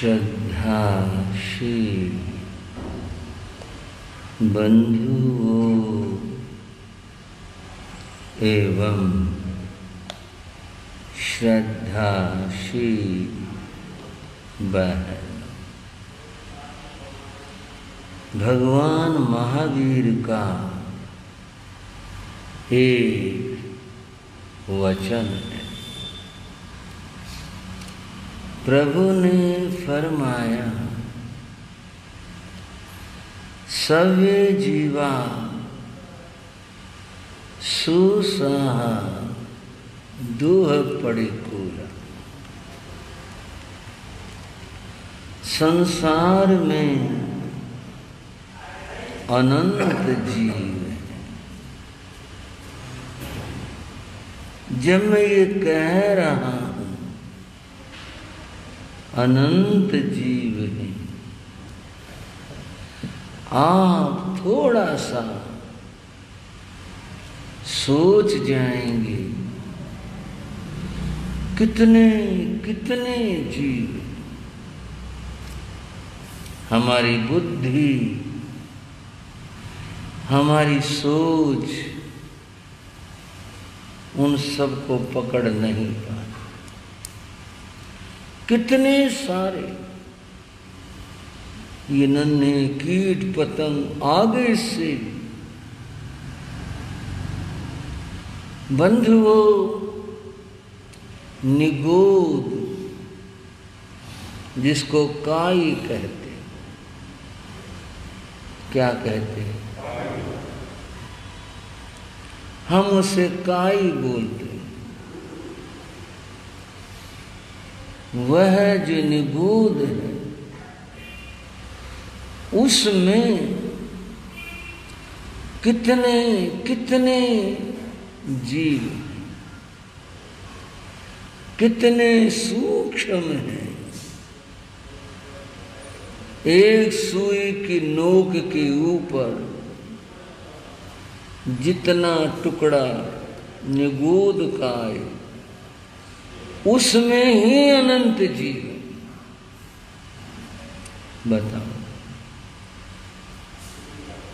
श्रद्धाशील बंधुओं एवं श्रद्धाशील बहन, भगवान महावीर का एक वचन है। प्रभु ने फरमाया, सवे जीवा सुसाहा दुह पड़िकूला। संसार में अनंत जीव है। जब मैं ये कह रहा हूं अनंत जीव है, आप थोड़ा सा सोच जाएंगे कितने कितने जीव। हमारी बुद्धि, हमारी सोच उन सबको पकड़ नहीं पाती। कितने सारे ये नन्हे कीट पतंग आगे से। बंधुओं, निगोद जिसको काई कहते, क्या कहते हैं? हम उसे काई बोलते। वह जो निगूद है उसमें कितने कितने जीव, कितने सूक्ष्म हैं। एक सुई की नोक के ऊपर जितना टुकड़ा निगूद का है, उसमें ही अनंत जीव। बताओ,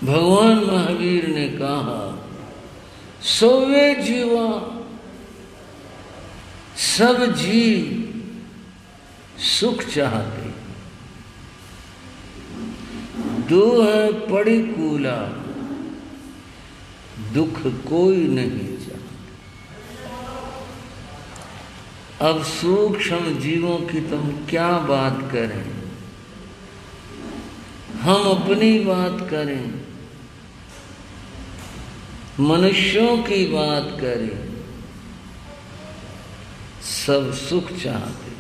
भगवान महावीर ने कहा, सोवे जीवा, सब जीव सुख चाहते, दुह पड़िकूला, दुख कोई नहीं चाहता। अब सूक्ष्म जीवों की तुम क्या बात करें, हम अपनी बात करें, मनुष्यों की बात करें, सब सुख चाहते।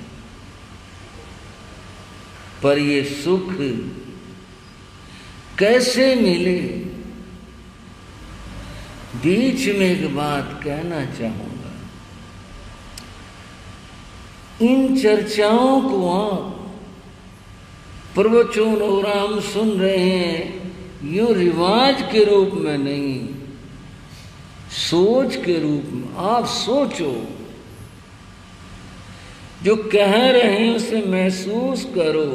पर ये सुख कैसे मिले? बीच में एक बात कहना चाहूंगा। इन चर्चाओं को आप प्रवचन और हम सुन रहे हैं, यूं रिवाज के रूप में नहीं, सोच के रूप में। आप सोचो, जो कह रहे हैं उसे महसूस करो।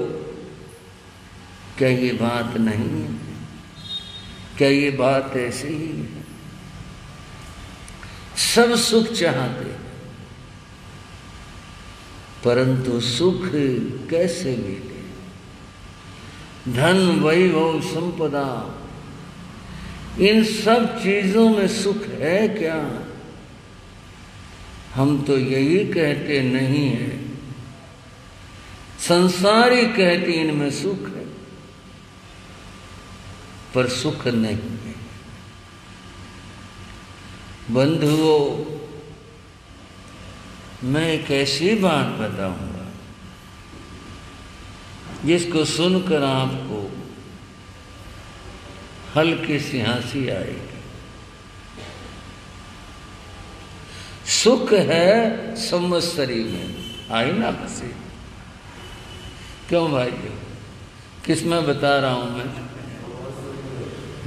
क्या ये बात नहीं है? क्या ये बात ऐसी ही है? सब सुख चाहते, परंतु सुख कैसे मिले? धन, वैभव, संपदा, इन सब चीजों में सुख है क्या? हम तो यही कहते नहीं है। संसारी कहते इनमें सुख है, पर सुख नहीं है। बंधुओं, मैं एक ऐसी बात बताऊंगा जिसको सुनकर आपको हल्की सी हंसी आएगी। सुख है संवत्सरी में, आई ना हंसी? क्यों भाई? किस में बता रहा हूं मैं?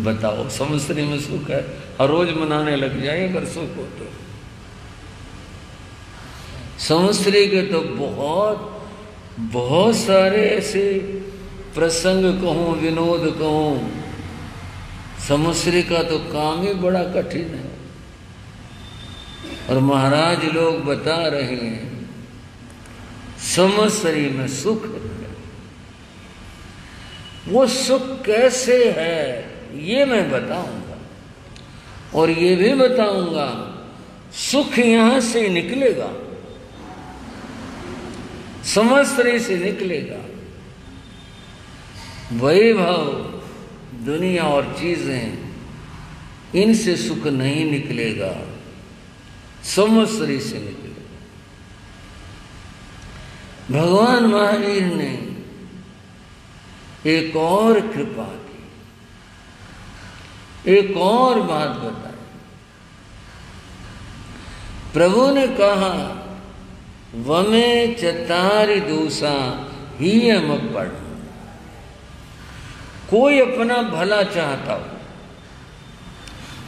बताओ, संवत्सरी में सुख है। हर रोज मनाने लग जाए अगर सुख हो तो। संवत्सरी के तो बहुत बहुत सारे ऐसे प्रसंग कहूँ, विनोद कहूँ, संवत्सरी का तो काम ही बड़ा कठिन है। और महाराज लोग बता रहे हैं संवत्सरी में सुख है। वो सुख कैसे है ये मैं बताऊंगा, और ये भी बताऊंगा सुख यहां से निकलेगा, संवत्सरी से निकलेगा। वैभव, दुनिया और चीजें, इनसे सुख नहीं निकलेगा, संवत्सरी से निकलेगा। भगवान महावीर ने एक और कृपा की, एक और बात बताई। प्रभु ने कहा वमे चतारि दोषा ही हम पढ़। कोई अपना भला चाहता हो,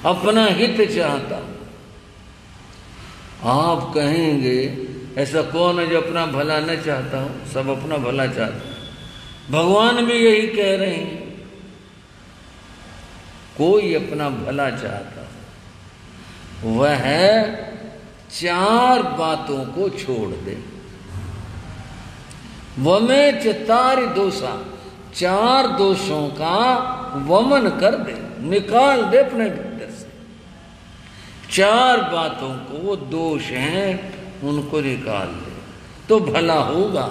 अपना हित चाहता हो, आप कहेंगे ऐसा कौन है जो अपना भला न चाहता हो? सब अपना भला चाहते हैं। भगवान भी यही कह रहे हैं, कोई अपना भला चाहता हो, वह चार बातों को छोड़ दे। वमे चतारि दोषा, चार दोषों का वमन कर दे, निकाल दे अपने भीतर से। चार बातों को, वो दोष हैं, उनको निकाल दे तो भला होगा।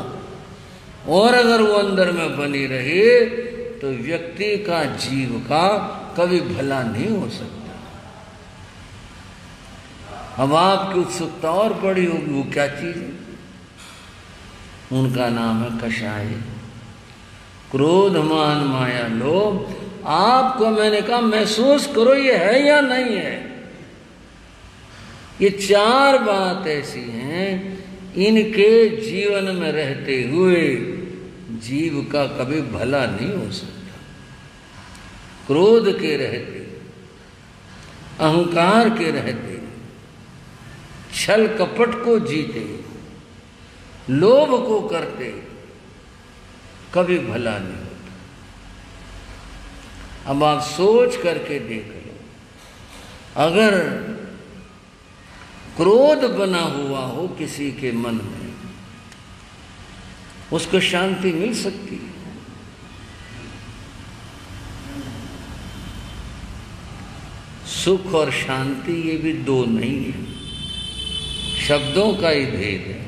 और अगर वो अंदर में बनी रहे तो व्यक्ति का, जीव का कभी भला नहीं हो सकता। अब आपकी उत्सुकता और बड़ी होगी, वो क्या चीज है? उनका नाम है कषाय। क्रोध, मान, माया, लोभ। आपको मैंने कहा महसूस करो ये है या नहीं है। ये चार बात ऐसी हैं, इनके जीवन में रहते हुए जीव का कभी भला नहीं हो सकता। क्रोध के रहते, अहंकार के रहते, छल कपट को जीते, लोभ को करते, कभी भला नहीं होता। अब आप सोच करके देख लो, अगर क्रोध बना हुआ हो किसी के मन में, उसको शांति मिल सकती है? सुख और शांति ये भी दो नहीं है, शब्दों का ही भेद है।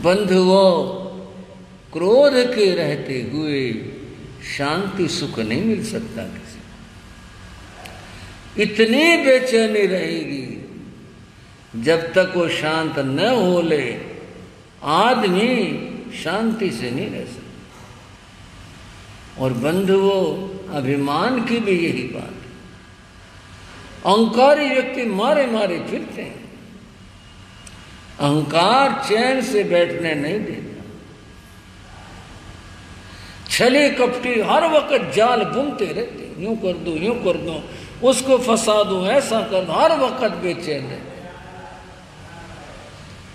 बंधुओं, क्रोध के रहते हुए शांति सुख नहीं मिल सकता किसी। इतनी बेचैनी रहेगी जब तक वो शांत न हो ले, आदमी शांति से नहीं रह सकता। और बंधुओं, अभिमान की भी यही बात है। अहंकारी व्यक्ति मारे मारे फिरते हैं। अहंकार चैन से बैठने नहीं देता। छले कपटी हर वक्त जाल बुनते रहते, यूं कर दो, यूं कर दो, उसको फंसा दो, ऐसा कर दो, हर वक्त बेचैन रहते।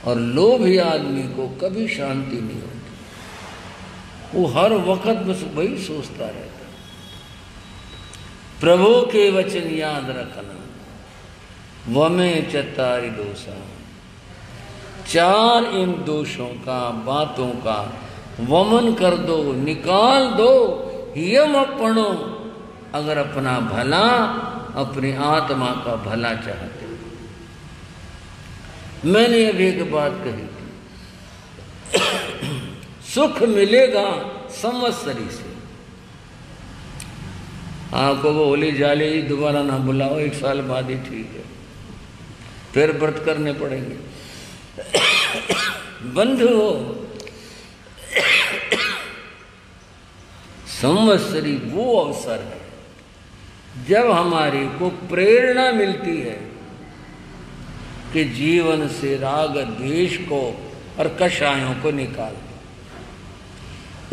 और लोभी आदमी को कभी शांति नहीं होती, वो हर वक्त बस वही सोचता रहता। प्रभु के वचन याद रखना, वमे चतारि दोषा, चार इन दोषों का, बातों का वमन कर दो, निकाल दो। यम अपनो, अगर अपना भला, अपनी आत्मा का भला चाहते। मैंने अभी एक बात कही थी, सुख मिलेगा संवत्सरी से। आपको वो होली जाली दोबारा ना बुलाओ, एक साल बाद ही ठीक है, फिर व्रत करने पड़ेंगे। बंधुओं, संवत्सरी वो अवसर है जब हमारी को प्रेरणा मिलती है कि जीवन से राग द्वेष को और कषायों को निकाल।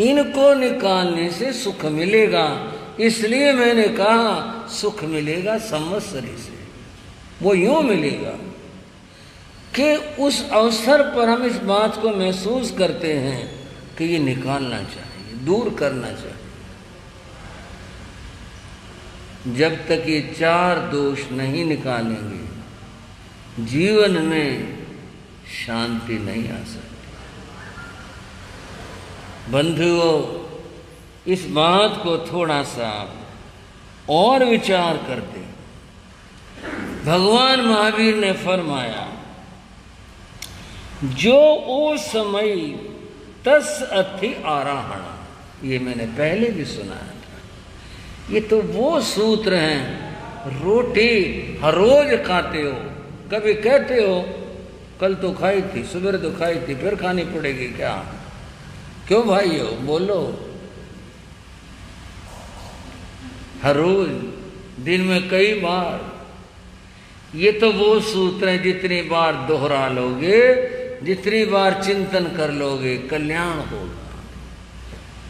इनको निकालने से सुख मिलेगा। इसलिए मैंने कहा सुख मिलेगा संवत्सरी से। वो यूं मिलेगा, कि उस अवसर पर हम इस बात को महसूस करते हैं कि ये निकालना चाहिए, दूर करना चाहिए। जब तक ये 4 दोष नहीं निकालेंगे जीवन में शांति नहीं आ सकती। बंधुओं, इस बात को थोड़ा सा और विचार करते, भगवान महावीर ने फरमाया, जो ओ समय तस अति आराहण, ये मैंने पहले भी सुनाया था। ये तो वो सूत्र हैं, रोटी हर रोज खाते हो, कभी कहते हो कल तो खाई थी, सुबह तो खाई थी, फिर खानी पड़ेगी क्या? क्यों भाइयों बोलो? हर रोज दिन में कई बार, ये तो वो सूत्र है, जितनी बार दोहरा लोगे, जितनी बार चिंतन कर लोगे, कल्याण होगा।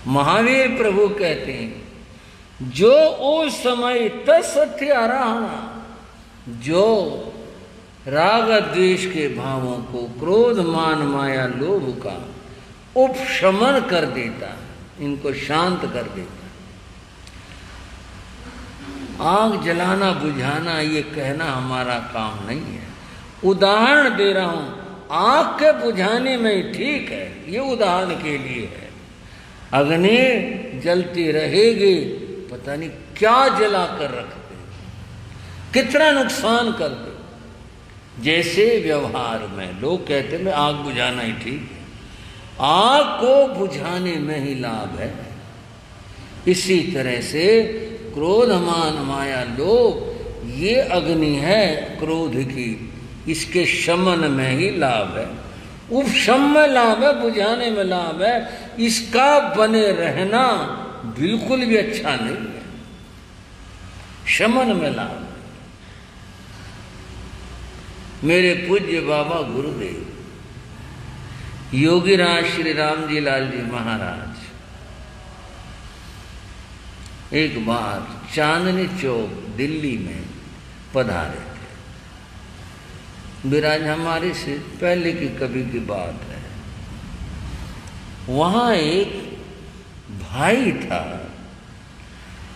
महावीर प्रभु कहते हैं, जो ओ समय तत्सत्य आराहना, जो राग द्वेष के भावों को, क्रोध मान माया लोभ का उपशमन कर देता, इनको शांत कर देता। आग जलाना बुझाना ये कहना हमारा काम नहीं है। उदाहरण दे रहा हूं, आग के बुझाने में ठीक है, ये उदाहरण के लिए है। अग्नि जलती रहेगी, पता नहीं क्या जला कर रख दे, कितना नुकसान कर दे। जैसे व्यवहार में लोग कहते हैं आग बुझाना ही ठीक है, आग को बुझाने में ही लाभ है। इसी तरह से क्रोध मान माया लोभ, ये अग्नि है क्रोध की, इसके शमन में ही लाभ है, उपशम में लाभ है, बुझाने में लाभ है। इसका बने रहना बिल्कुल भी अच्छा नहीं है, शमन में लाभ है। मेरे पूज्य बाबा गुरुदेव योगीराज श्री राम जी लाल जी महाराज एक बार चांदनी चौक दिल्ली में पधारे थे। विराज हमारे से पहले की कभी की बात है। वहाँ एक भाई था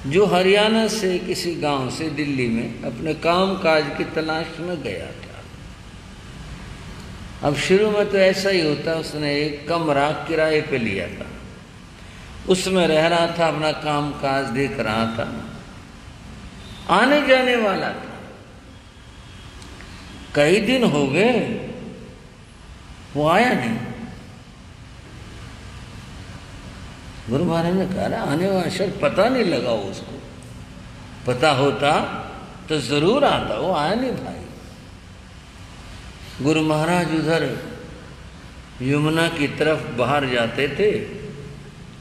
जो हरियाणा से किसी गांव से दिल्ली में अपने काम काज की तलाश में गया था। अब शुरू में तो ऐसा ही होता, उसने एक कमरा किराए पे लिया था, उसमें रह रहा था, अपना काम काज देख रहा था, आने जाने वाला था। कई दिन हो गए वो आया नहीं। गुरु महाराज ने कहा आने वाला, शायद पता नहीं लगा उसको, पता होता तो जरूर आता, वो आया नहीं भाई। गुरु महाराज उधर यमुना की तरफ बाहर जाते थे,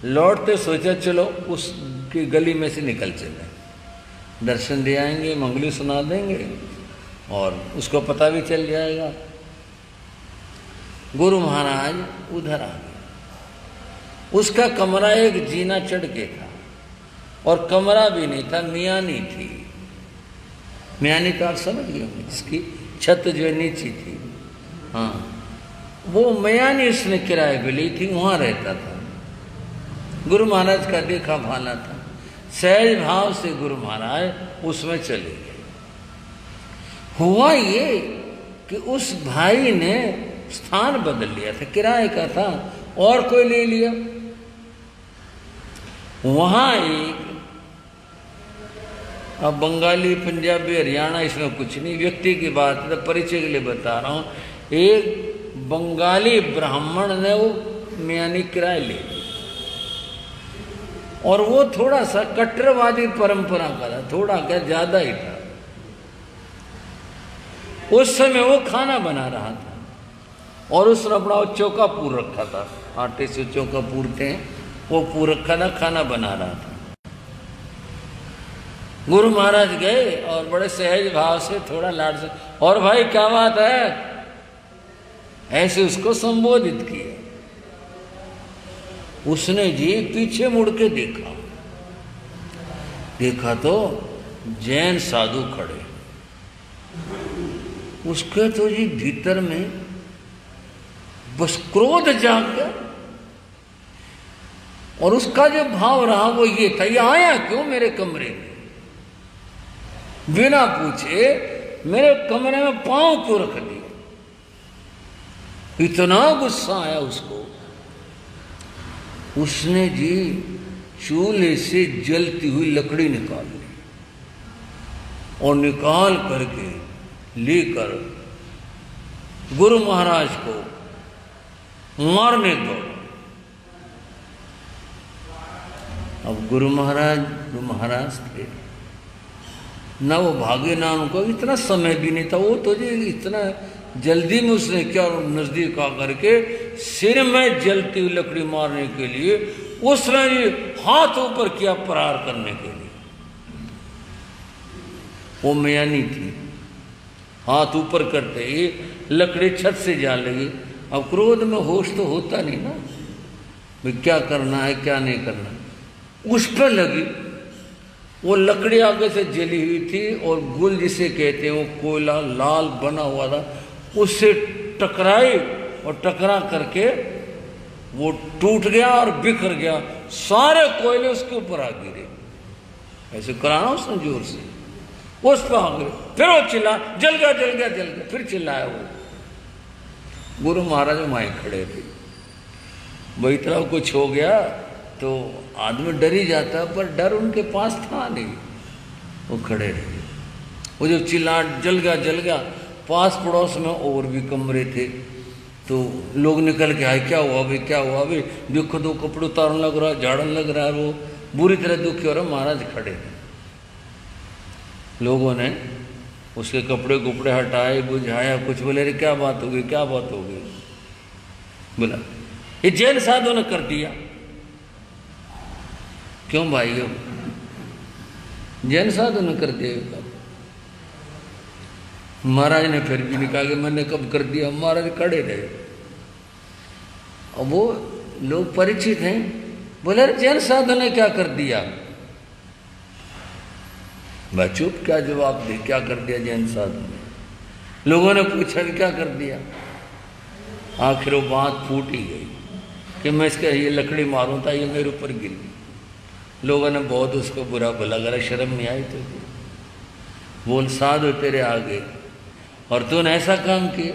लौटते सोचा चलो उसकी गली में से निकल चले, दर्शन दे आएंगे, मंगली सुना देंगे और उसको पता भी चल जाएगा। गुरु महाराज उधर आ गए। उसका कमरा एक जीना चढ़ के था और कमरा भी नहीं था, मियानी थी। मियानी तो आप समझ गए होंगे, जिसकी छत जो है नीची थी। हाँ, वो मियानी उसने किराए पे ली थी, वहाँ रहता था। गुरु महाराज का देखा भाला था, सहज भाव से गुरु महाराज उसमें चले गए। हुआ ये कि उस भाई ने स्थान बदल लिया था, किराए का था और कोई ले लिया। वहां एक, अब बंगाली पंजाबी हरियाणा इसमें कुछ नहीं, व्यक्ति की बात है, परिचय के लिए बता रहा हूं। एक बंगाली ब्राह्मण ने वो मियानी किराए ले ली और वो थोड़ा सा कट्टरवादी परंपरा का था, थोड़ा क्या ज्यादा ही था। उस समय वो खाना बना रहा था और उसने अपना चौका पूर रखा था, आटे से चौका पूरते हैं, वो पूर रखा था, खाना बना रहा था। गुरु महाराज गए और बड़े सहज भाव से, थोड़ा लाड से, और भाई क्या बात है, ऐसे उसको संबोधित किया। उसने जी पीछे मुड़ के देखा तो जैन साधु खड़े। उसके तो जी भीतर में बस क्रोध जाग गया। और उसका जो भाव रहा वो ये था, ये आया क्यों मेरे कमरे में, बिना पूछे मेरे कमरे में पांव क्यों रख दिया। इतना गुस्सा आया उसको, उसने जी चूल्हे से जलती हुई लकड़ी निकाली और निकाल करके लेकर गुरु महाराज को मारने दौड़ा। अब गुरु महाराज थे ना, वो भागे ना, उनको इतना समय भी नहीं था। वो तो जी इतना जल्दी में उसने क्या नजदीक आकर के सिर में जलती हुई लकड़ी मारने के लिए उसने जी हाथ ऊपर किया प्रहार करने के लिए। वो मैयानी थी, हाथ ऊपर करते ही लकड़ी छत से जा लगी। अब क्रोध में होश तो होता नहीं ना, भाई क्या करना है क्या नहीं करना। उस पर लगी, वो लकड़ी आगे से जली हुई थी और गुल जिसे कहते हैं वो कोयला लाल बना हुआ था, उससे टकराई और टकरा करके वो टूट गया और बिखर गया। सारे कोयले उसके ऊपर आ गिरे, ऐसे कराना उसने जोर से, उस पर आ गए। फिर वो चिल्ला, जल गया जल गया जल गया, फिर चिल्लाया वो। गुरु महाराज वहीं खड़े थे। वही तरह कुछ हो गया तो आदमी डर ही जाता, पर डर उनके पास था नहीं, वो खड़े रहे। वो जो चिल्ला जल गया, पास पड़ोस में और भी कमरे थे, तो लोग निकल के आए, क्या हुआ भाई क्या हुआ भाई, देखो तो कपड़े उतारने लग रहा है, झाड़न लग रहा है, वो बुरी तरह दुखी हो रहा। महाराज खड़े थे, लोगों ने उसके कपड़े कुपड़े हटाए, बुझाया, कुछ बोले अरे क्या बात हो गई क्या बात हो गई। बोला ये जैन साधु ने कर दिया। क्यों भाइयों, जैन साधु ने कर दिया। महाराज ने फिर भी नहीं कहा कि मैंने कब कर दिया, महाराज खड़े रहे। और वो लोग परिचित हैं, बोले अरे जैन साधु ने क्या कर दिया। मैं चुप, क्या जवाब दे, क्या कर दिया जैन साधु ने। लोगों ने पूछा कि क्या कर दिया। आखिर वो बात फूट ही गई कि मैं इसका ये लकड़ी मारूं था, ये मेरे ऊपर गिर गई। लोगों ने बहुत उसको बुरा भला करा, शर्म नहीं आई तो बोल साधु तेरे आगे और तूने ऐसा काम किया।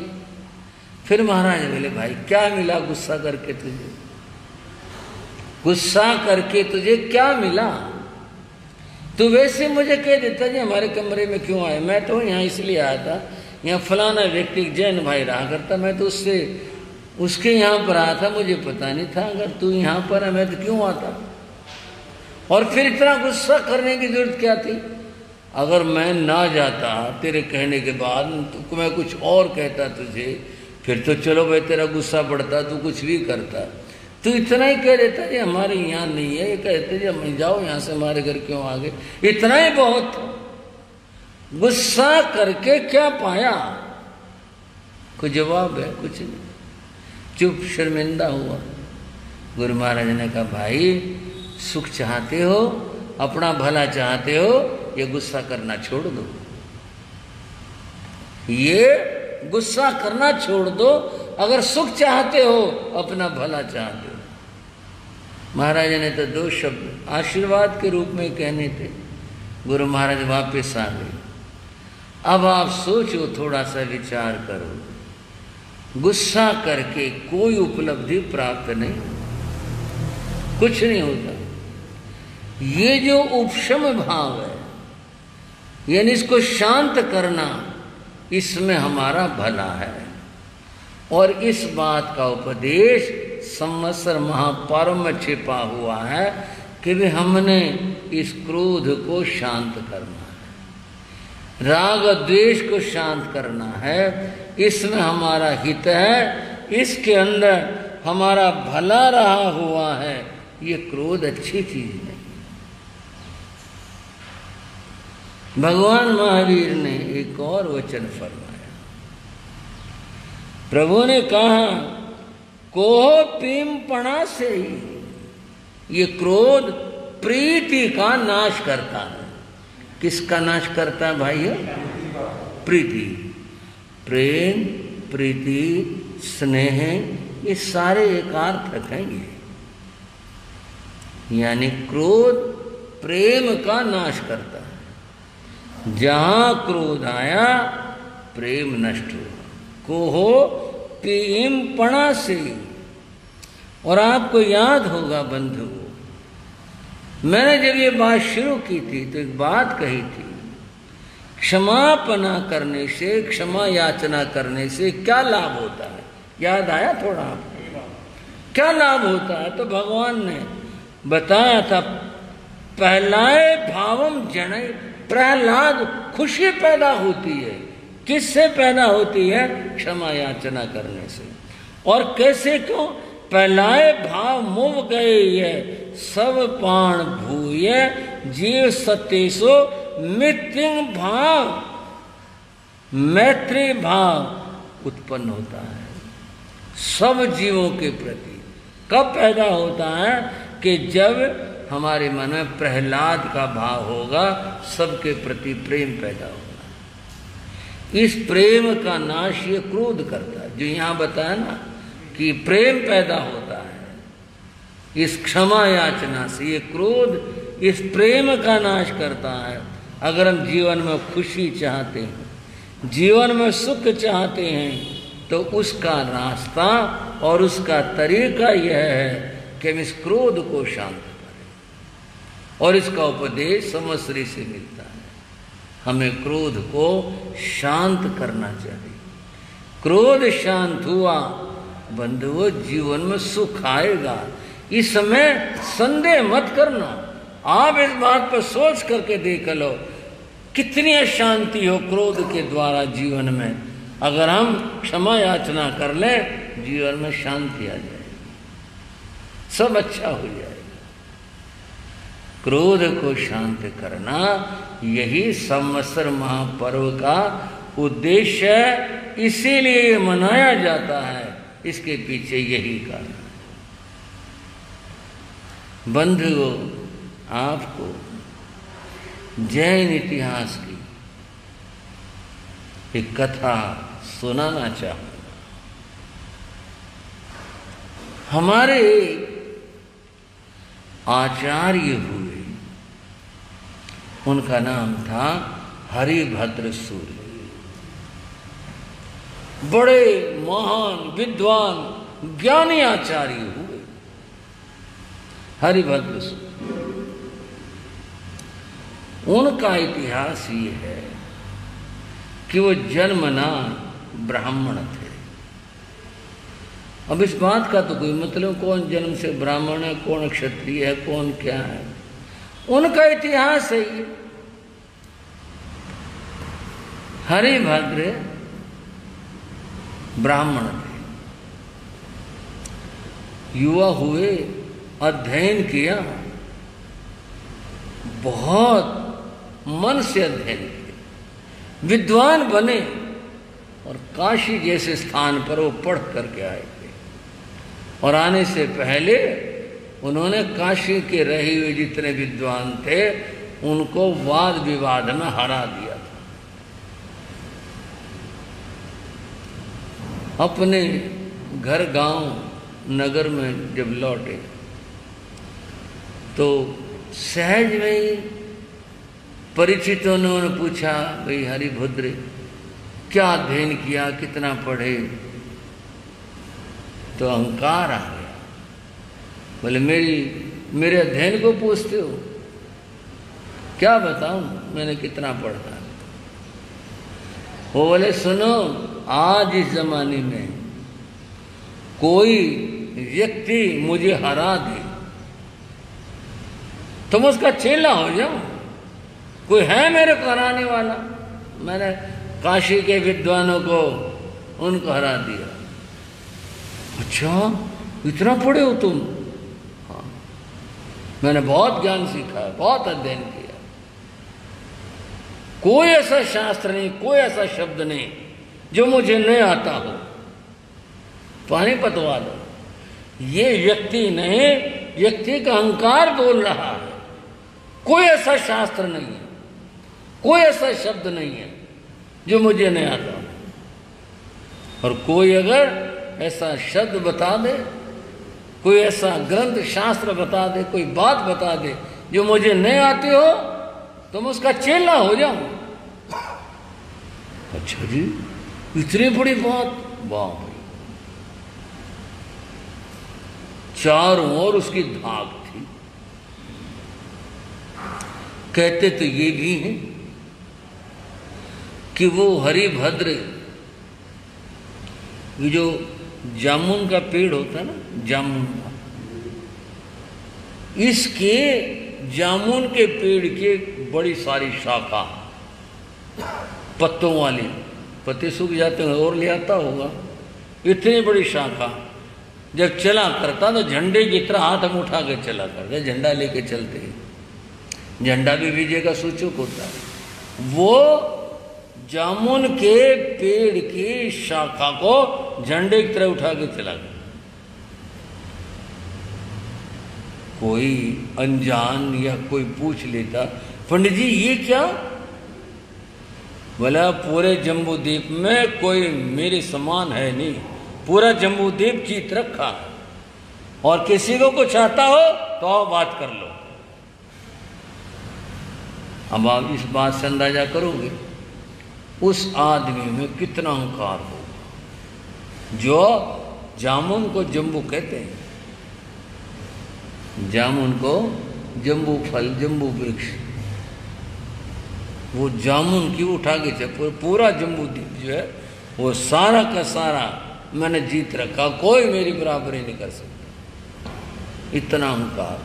फिर महाराज बोले भाई क्या मिला गुस्सा करके तुझे, गुस्सा करके तुझे क्या मिला। तू वैसे मुझे कह देता जी हमारे कमरे में क्यों आए, मैं तो यहाँ इसलिए आया था, यहाँ फलाना व्यक्ति जैन भाई रहा करता, मैं तो उससे उसके यहाँ पर आया था, मुझे पता नहीं था। अगर तू यहाँ पर है मैं तो क्यों आता। और फिर इतना गुस्सा करने की जरूरत क्या थी। अगर मैं ना जाता तेरे कहने के बाद, तो मैं कुछ और कहता तुझे, फिर तो चलो भाई तेरा गुस्सा बढ़ता, तू कुछ भी करता। तू इतना ही कह देता जी हमारे यहाँ नहीं है, ये कहते जी हम जाओ यहाँ से, हमारे घर क्यों आ गए, इतना ही बहुत। गुस्सा करके क्या पाया, कोई जवाब है कुछ नहीं, चुप शर्मिंदा हुआ। गुरु महाराज ने कहा भाई सुख चाहते हो, अपना भला चाहते हो, ये गुस्सा करना छोड़ दो, ये गुस्सा करना छोड़ दो। अगर सुख चाहते हो, अपना भला चाहते हो। महाराज ने तो दो शब्द आशीर्वाद के रूप में कहने थे। गुरु महाराज वापस आ गए। अब आप सोचो, थोड़ा सा विचार करो, गुस्सा करके कोई उपलब्धि प्राप्त नहीं, कुछ नहीं होता। ये जो उपशम भाव है, यानी इसको शांत करना, इसमें हमारा भला है। और इस बात का उपदेश संवत्सर महापर्व में छिपा हुआ है कि भी हमने इस क्रोध को शांत करना है, राग द्वेष को शांत करना है, इसमें हमारा हित है, इसके अंदर हमारा भला रहा हुआ है। ये क्रोध अच्छी चीज नहीं। भगवान महावीर ने एक और वचन फरमाया। प्रभु ने कहा कोह प्रेमपणा से ही ये क्रोध प्रीति का नाश करता है। किसका नाश करता है भाई? प्रीति। प्रेम, प्रीति, स्नेह, ये सारे एकार्थक हैं ये। यानी क्रोध प्रेम का नाश करता है। जहां क्रोध आया प्रेम नष्ट हुआ। कोहो प्रेम पणा से। और आपको याद होगा बंधु, मैंने जब ये बात शुरू की थी तो एक बात कही थी, क्षमापना करने से, क्षमा याचना करने से क्या लाभ होता है? याद आया थोड़ा आपको? क्या लाभ होता है? तो भगवान ने बताया था, प्रहलाय भावम जनय, प्रहलाद खुशी पैदा होती है। किससे पैदा होती है? क्षमा याचना करने से। और कैसे? क्यों? प्रहलाय भाव मुव गए ये सब प्राण भूय, जीव सत्यसो मित्रं भाव, मैत्री भाव उत्पन्न होता है सब जीवों के प्रति। कब पैदा होता है? कि जब हमारे मन में प्रहलाद का भाव होगा, सबके प्रति प्रेम पैदा होगा। इस प्रेम का नाश ये क्रोध करता है। जो यहां बताया ना कि प्रेम पैदा होता है इस क्षमा याचना से, ये क्रोध इस प्रेम का नाश करता है। अगर हम जीवन में खुशी चाहते हैं, जीवन में सुख चाहते हैं, तो उसका रास्ता और उसका तरीका यह है कि हम इस क्रोध को शांत करें। और इसका उपदेश समश्री से मिलता है। हमें क्रोध को शांत करना चाहिए। क्रोध शांत हुआ बंधुओं, जीवन में सुख आएगा। इसमें संदेह मत करना। आप इस बात पर सोच करके देख लो, कितनी अशांति हो क्रोध के द्वारा जीवन में। अगर हम क्षमा याचना कर लें, जीवन में शांति आ जाएगी, सब अच्छा हो जाएगा। क्रोध को शांत करना यही संवत्सर महापर्व का उद्देश्य है। इसीलिए मनाया जाता है। इसके पीछे यही कारण है। बंधुओं, आपको जैन इतिहास की एक कथा सुनाना चाहूंगा। हमारे आचार्य हुए, उनका नाम था हरिभद्र सूर्य। बड़े महान विद्वान ज्ञानी आचार्य हुए हरिभद्र सूर्य। उनका इतिहास ये है कि वो जन्मना ब्राह्मण थे। अब इस बात का तो कोई मतलब कौन जन्म से ब्राह्मण है, कौन क्षत्रिय है, कौन क्या है, उनका इतिहास है ये। हरिभद्र ब्राह्मण थे, युवा हुए, अध्ययन किया, बहुत मन से अध्ययन किया, विद्वान बने और काशी जैसे स्थान पर वो पढ़ करके आए थे। और आने से पहले उन्होंने काशी के रहे हुए जितने विद्वान थे उनको वाद विवाद में हरा दिया था। अपने घर गांव नगर में जब लौटे तो सहज में ही परिचितों ने उन्हें पूछा, भाई हरिभद्र क्या अध्ययन किया, कितना पढ़े? तो अहंकार आ गया। बोले मेरे अध्ययन को पूछते हो? क्या बताऊं मैंने कितना पढ़ा? वो बोले सुनो, आज इस जमाने में कोई व्यक्ति मुझे हरा दे तो मैं उसका चेला हो जाऊं। कोई है मेरे को हराने वाला? मैंने काशी के विद्वानों को उनको हरा दिया। अच्छा, इतना पढ़े हो तुम? हाँ, मैंने बहुत ज्ञान सीखा है, बहुत अध्ययन किया। कोई ऐसा शास्त्र नहीं, कोई ऐसा शब्द नहीं जो मुझे नहीं आता हो। पानीपत वालों, ये व्यक्ति नहीं, व्यक्ति का अहंकार बोल रहा है। कोई ऐसा शास्त्र नहीं है, कोई ऐसा शब्द नहीं है जो मुझे नहीं आता। और कोई अगर ऐसा शब्द बता दे, कोई ऐसा ग्रंथ शास्त्र बता दे, कोई बात बता दे जो मुझे नहीं आती हो, तो मैं उसका चेला हो जाऊं। अच्छा जी, इतनी बड़ी बात, वाह भाई। चारों ओर उसकी धाक थी। कहते तो ये भी हैं कि वो हरिभद्र, ये जो जामुन का पेड़ होता है ना, जामुन का, इसके जामुन के पेड़ के बड़ी सारी शाखा, पत्तों वाली, पत्ते सूख जाते हैं और ले आता होगा, इतनी बड़ी शाखा। जब चला करता तो झंडे की तरह हाथ में उठा के चला करता, झंडा लेके चलते हैं। झंडा भी विजय का सूचक होता है। वो जामुन के पेड़ की शाखा को झंडे की तरह उठा के चला गया। कोई अनजान या कोई पूछ लेता, पंडित जी ये क्या? बोला पूरे जम्बूद्वीप में कोई मेरे समान है नहीं, पूरा जम्बूद्वीप जीत रखा है, और किसी को कुछ आता हो तो आओ बात कर लो। अब आप इस बात से अंदाजा करोगे उस आदमी में कितना अहंकार हो, जो जामुन को जम्बू कहते हैं, जामुन को जम्बू फल, जम्बू वृक्ष, वो जामुन की उठा के चल, पूरा जम्बूद्वीप जो है वो सारा का सारा मैंने जीत रखा, कोई मेरी बराबरी नहीं कर सकता। इतना अहंकार,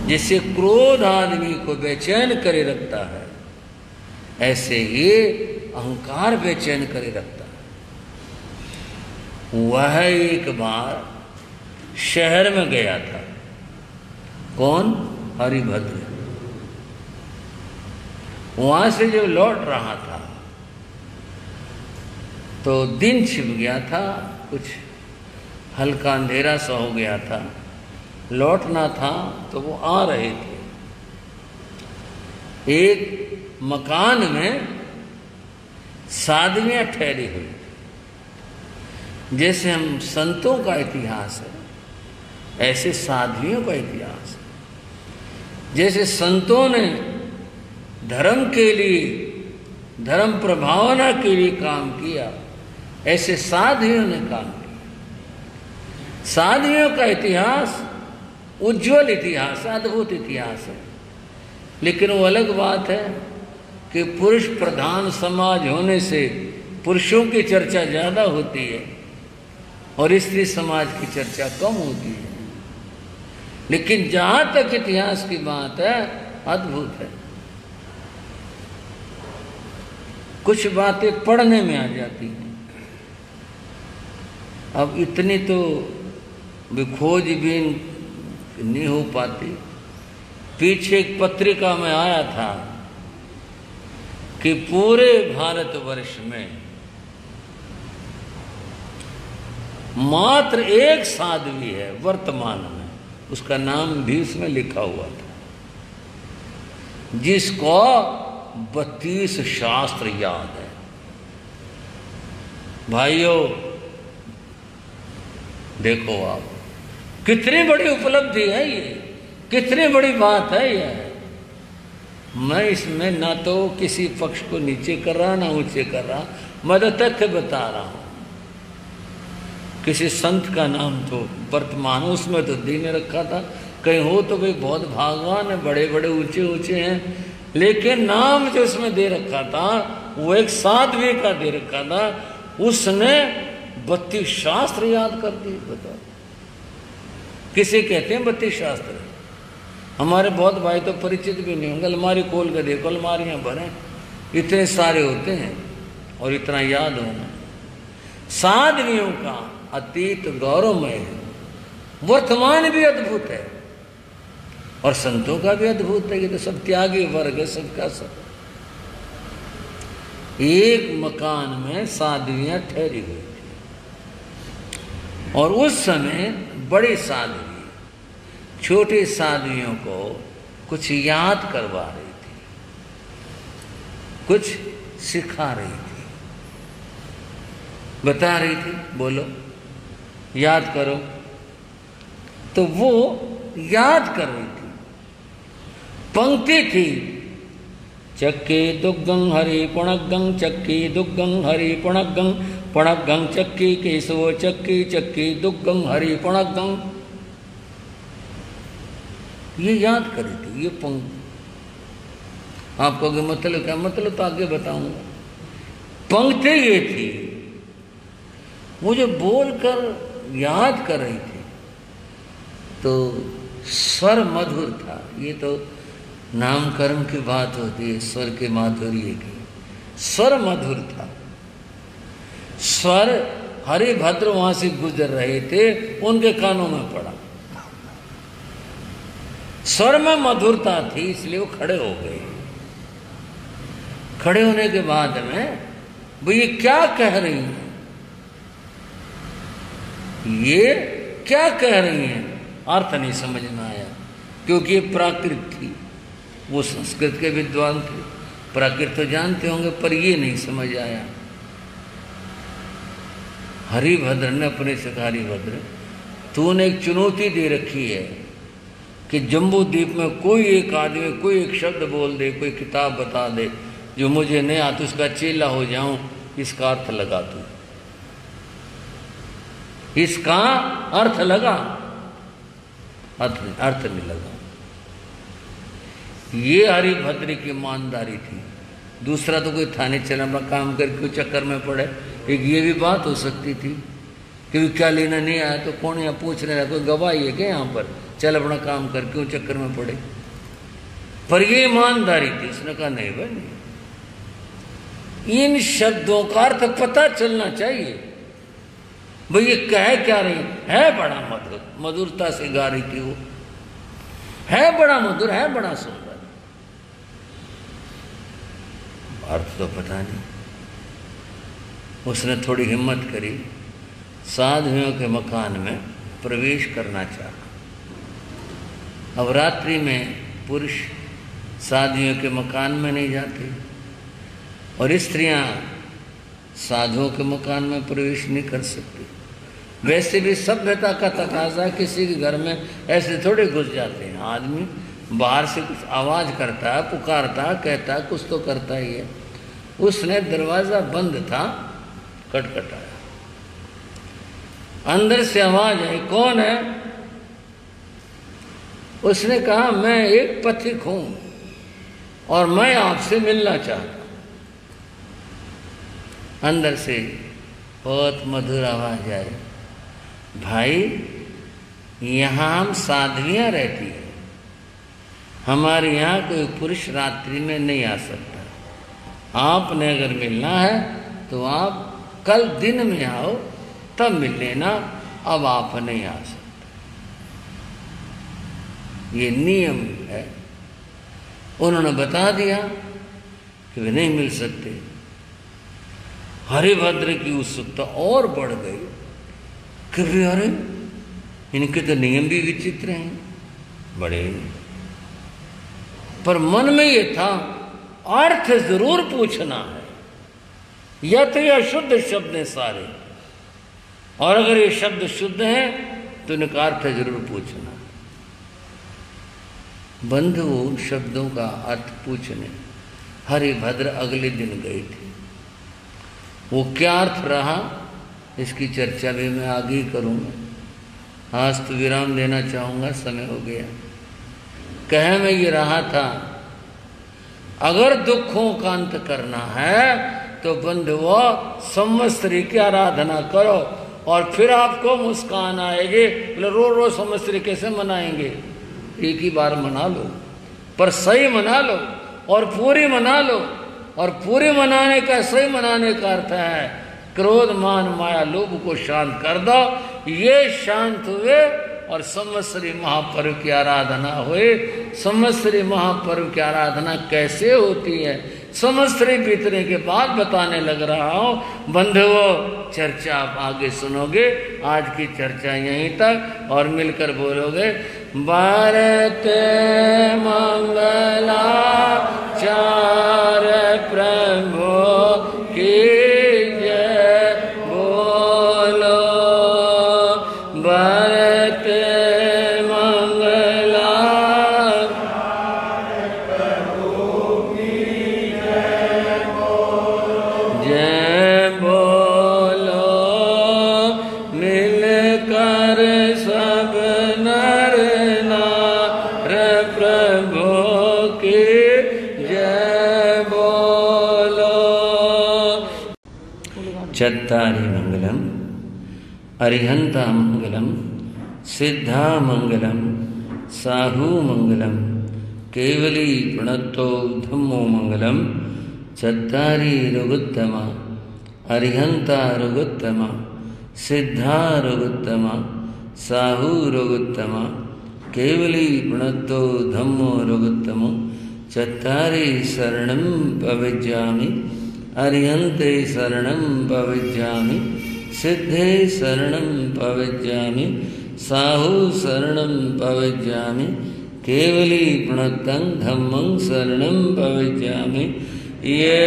जिससे क्रोध आदमी को बेचैन करे रखता है, ऐसे ही अहंकार बेचैन करे रखता है। वह एक बार शहर में गया था। कौन? हरिभद्र। वहां से जब लौट रहा था तो दिन छिप गया था, कुछ हल्का अंधेरा सा हो गया था, लौटना था तो वो आ रहे थे। एक मकान में साधवियां ठहरी हुई, जैसे हम संतों का इतिहास है ऐसे साधवियों का इतिहास है। जैसे संतों ने धर्म के लिए, धर्म प्रभावना के लिए काम किया, ऐसे साधवियों ने काम किया। साधवियों का इतिहास उज्जवल इतिहास, अद्भुत इतिहास है। लेकिन वो अलग बात है कि पुरुष प्रधान समाज होने से पुरुषों की चर्चा ज़्यादा होती है और स्त्री समाज की चर्चा कम होती है। लेकिन जहाँ तक इतिहास की बात है, अद्भुत है। कुछ बातें पढ़ने में आ जाती हैं। अब इतनी तो खोजबीन नहीं हो पाती। पीछे एक पत्रिका में आया था कि पूरे भारतवर्ष में मात्र एक साध्वी है वर्तमान में, उसका नाम भी उसमें लिखा हुआ था, जिसको 32 शास्त्र याद है। भाइयों देखो आप, कितनी बड़ी उपलब्धि है ये, कितनी बड़ी बात है ये। मैं इसमें ना तो किसी पक्ष को नीचे कर रहा ना ऊंचे कर रहा, मैं तो तथ्य बता रहा हूं। किसी संत का नाम तो वर्तमान उसमें तो दे नहीं रखा था, कहीं हो तो भाई बहुत भागवान है, बड़े बड़े ऊंचे ऊंचे हैं, लेकिन नाम जो उसमें दे रखा था वो एक साध्वी का दे रखा था। उसने 32 शास्त्र याद कर दिए। बताओ, किसे कहते हैं 32 शास्त्र? हमारे बहुत भाई तो परिचित भी नहीं होंगे। अलमारी खोल के देखो, अलमारियां भरे, इतने सारे होते हैं और इतना याद होना। साध्वियों का अतीत गौरवमय है, वर्तमान भी अद्भुत है और संतों का भी अद्भुत है। ये तो सब त्यागी वर्ग है, सबका सब। एक मकान में साध्वियां ठहरी हुई थी और उस समय बड़ी साध्वी छोटे साध्वियों को कुछ याद करवा रही थी, कुछ सिखा रही थी। बता रही थी, बोलो, याद करो। तो वो याद कर रही थी। पंक्ति थी, चक्की दुग्गं हरि पुणग्गं, चक्की दुग्गं हरि पुणग्गं, पुणग्गं चक्की केशवो चक्की, चक्की दुग्गं हरि पुणग्गं। ये याद करी थी, ये पंक्ति। आप कहोगे मतलब क्या? मतलब तो आगे बताऊंगा। पंक्ति ये थी, वो जो बोलकर याद कर रही थी, तो स्वर मधुर था। ये तो नामकरण की बात होती है, स्वर के माधुर्य की। स्वर मधुर था। स्वर हरिभद्र वहां से गुजर रहे थे, उनके कानों में पड़ा। स्वर में मधुरता थी, इसलिए वो खड़े हो गए। खड़े होने के बाद में वो ये क्या कह रही हैं, ये क्या कह रही हैं, अर्थ नहीं समझ में आया, क्योंकि ये प्राकृत थी। वो संस्कृत के विद्वान थे, प्राकृत तो जानते होंगे, पर ये नहीं समझ आया। हरिभद्र ने अपने से कहा, हरिभद्र तूने एक चुनौती दे रखी है कि जम्बू द्वीप में कोई एक आदमी कोई एक शब्द बोल दे, कोई किताब बता दे जो मुझे नहीं आती, उसका चेला हो जाऊं, इसका अर्थ लगा तू, इसका अर्थ लगा। अर्थ नहीं लगा। ये हरिभद्र की ईमानदारी थी। दूसरा तो कोई थाने चला में काम करके चक्कर में पड़े, एक ये भी बात हो सकती थी कि क्या लेना नहीं आया तो कौन यहाँ पूछ रहा है, कोई गवाही है क्या यहाँ पर, चल अपना काम कर, क्यों चक्कर में पड़े। पर ये ईमानदारी थी। उसने कहा नहीं भाई, इन शब्दों का अर्थ पता चलना चाहिए। भाई ये कह क्या रही है, बड़ा मधुर, मधुरता से गा रही थी वो, है बड़ा मधुर, है बड़ा सुंदर, अर्थ तो पता नहीं। उसने थोड़ी हिम्मत करी, साधुओं के मकान में प्रवेश करना चाहा। अब रात्रि में पुरुष साधुओं के मकान में नहीं जाते और स्त्रियां साधुओं के मकान में प्रवेश नहीं कर सकती। वैसे भी सभ्यता का तकाजा, किसी के घर में ऐसे थोड़े घुस जाते हैं। आदमी बाहर से कुछ आवाज करता है, पुकारता है, कहता है, कुछ तो करता ही है। उसने दरवाजा बंद था, खटखटाया, अंदर से आवाज आई, कौन है? उसने कहा मैं एक पथिक हूं और मैं आपसे मिलना चाहता। अंदर से बहुत मधुर आवाज आई, भाई यहां हम साध्वियां रहती है, हमारे यहां कोई पुरुष रात्रि में नहीं आ सकता। आपने अगर मिलना है तो आप कल दिन में आओ, तब मिल लेना, अब आप नहीं आ सकते। ये नियम है। उन्होंने बता दिया कि वे नहीं मिल सकते। हरिभद्र की उत्सुकता और बढ़ गई कि अरे इनके तो नियम भी विचित्र हैं बड़े। पर मन में ये था अर्थ जरूर पूछना है, या तो यह शुद्ध शब्द है सारे, और अगर ये शब्द शुद्ध है तो इनका अर्थ जरूर पूछना। बंधु उन शब्दों का अर्थ पूछने हरिभद्र अगले दिन गए थे। वो क्या अर्थ रहा इसकी चर्चा भी मैं आगे ही करूंगा। आज तो विराम देना चाहूंगा, समय हो गया। कह में ये रहा था, अगर दुखों का अंत करना है तो बंधुओ संवत्सरी की आराधना करो, और फिर आपको मुस्कान आएगी। बोले रो रो संवत्सरी कैसे मनाएंगे? एक ही बार मना लो, पर सही मना लो और पूरी मना लो। और पूरी मनाने का, सही मनाने का अर्थ है क्रोध मान माया लोभ को शांत कर दो। ये शांत हुए और संवत्सरी महापर्व की आराधना हुए। संवत्सरी महापर्व की आराधना कैसे होती है, संवत्सरी बीतने के बाद बताने लग रहा हूं। बंधुओं चर्चा आप आगे सुनोगे। आज की चर्चा यहीं तक, और मिलकर बोलोगे भारत मंगलाचार प्रभु की जय। चत्तारि मंगलम अरिहंता मंगलम सिद्धा मंगलम साहू मंगलम केवली प्रणतो धम्मो मंगलम चत्तारि रघुत्तमा अरिहंता रघुत्तमा सिद्धा रघुत्तमा साहू रघुत्तमा केवली प्रणतो धम्मो रघुत्तमो चत्तारि शरणं पविज्जामि अरिहन्ते शरणं पविज्जामि सिद्धे शरणं पविज्जामि साहू शरणं पविज्जामि केवली प्रणतं धम्मं शरणं पविज्जामि। ये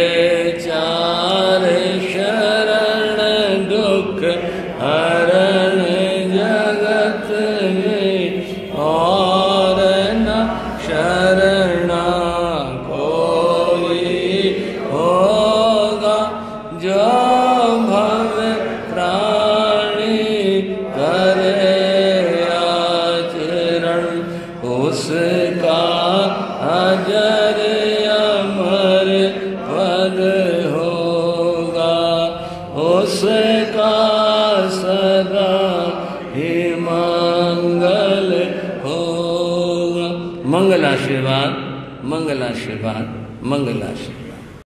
चार शरण दुख हरण जगत में और न शरणा कोई होगा जो भव प्राणी करे आचरण उसका अजर अमर पद होगा उसका सदा ही मंगल होगा। मंगल आशीर्वाद मंगल आशीर्वाद मंगल आशीर्वाद।